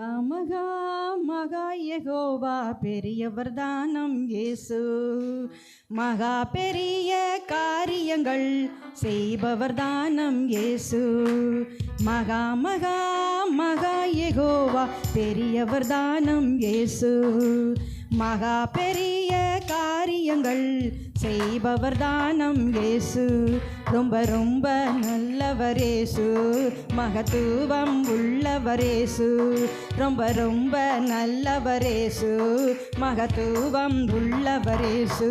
மகா மகா யெகோவா பெரியவர் தானம் இயேசு. மகா பெரிய காரியங்கள் செய்பவர் தானம் இயேசு. மகா மகா மகா யெகோவா பெரியவர் தானம் இயேசு. மகா பெரிய காரியங்கள் செய்பவர் தானம் இயேசு. ரொம்ப ரொம்ப நல்லவர் இயேசு, மகத்துவம் உள்ளவர் இயேசு. ரொம்ப ரொம்ப நல்லவர் இயேசு, மகத்துவம் உள்ளவர் இயேசு.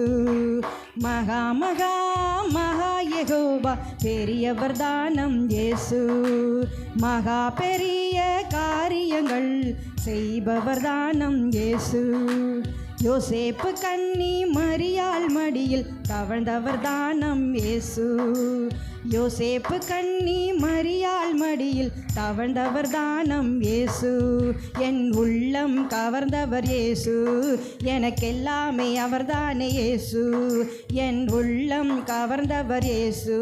மகா மகா மகா யெகோவா பெரியவர் தானம் இயேசு. மகா பெரிய காரியங்கள் செய்பவர் தானம் இயேசு. யோசேப்பு கன்னி மரியாள் மடியில் தவழ்ந்தவர் தானம் இயேசு. யோசேப்பு கன்னி மரியாள் மடியில் தவழ்ந்தவர் தானம் இயேசு. என் உள்ளம் கவர்ந்தவர் இயேசு, எனக்கெல்லாமே அவர்தானே இயேசு. என் உள்ளம் கவர்ந்தவர் இயேசு,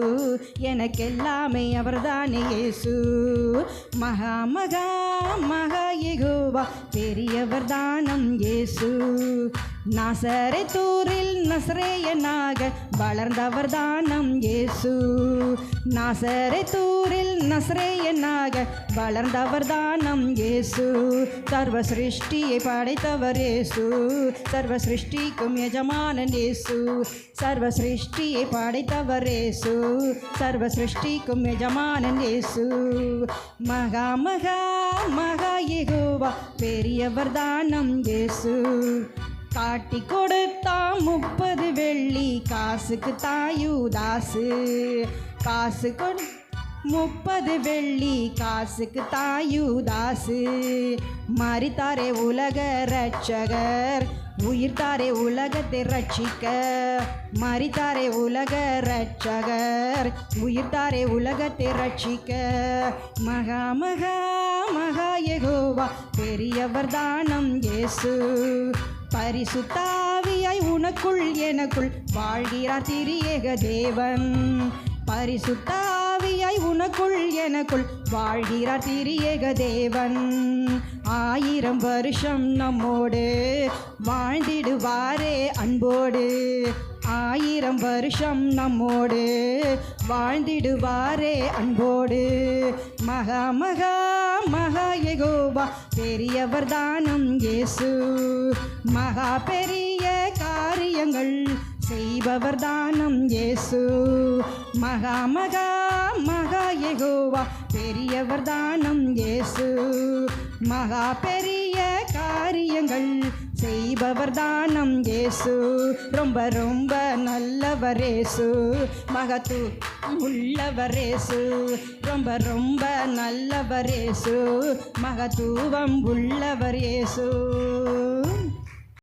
எனக்கெல்லாமே அவர்தானே இயேசு. மகா மகா மகா யெகோவா பெரியவர் தானம் இயேசு. நாசரேத்தூரில் நசரேயனாக வளர்ந்தவர் தானம் இயேசு. நாசரேத்தூரில் நசரேயனாக வளர்ந்தவர் தானம் இயேசு. சர்வ சிருஷ்டியை படைத்தவர் இயேசு, சர்வ சிருஷ்டிக்கும் எஜமானன் இயேசு. சர்வ சிருஷ்டியை படைத்தவர் இயேசு, சர்வ சிருஷ்டிக்கும் எஜமானன் இயேசு. மகா மகா மகா யெகோவா பெரியவர் தானம் இயேசு. காட்டி கொடுத்தா 30 வெள்ளி காசுக்கு தாயுதாசு. காசு 30 வெள்ளி காசுக்கு தாயுதாசு. மரித்தாரே உலக ரட்சகர், உயிர்த்தாரே உலகத்தை ரட்சிக்க. மரித்தாரே உலக ரட்சகர், உயிர்த்தாரே உலகத்தை ரட்சிக்க. மகா மகா மகா யெகோவா பெரியவர் தானம் இயேசு. பரிசுத்தாவியாய் உனக்குள் எனக்குள் வாழ்கிறார் திரியேக தேவன். பரிசுத்தாவியாய் உனக்குள் எனக்குள் வாழ்கிறார் திரியேக தேவன். 1000 வருஷம் நம்மோடு வாழ்ந்திடுவாரே அன்போடு. 1000 வருஷம் நம்மோடு வாழ்ந்திடுவாரே அன்போடு. மகா மகா மகா யெகோவா பெரியவர் தானம் இயேசு. மகா பெரிய காரியங்கள் செய்பவர் தானம் இயேசு. மகா மகா மகா யெகோவா பெரியவர் தானம் இயேசு. மகா பெரிய காரியங்கள் செய்பவர் தானம் இயேசு. ரொம்ப ரொம்ப நல்லவர் இயேசு, மகத்து உள்ளவர் இயேசு. ரொம்ப ரொம்ப நல்லவர் இயேசு, மகத்துவம் உள்ளவர் இயேசு.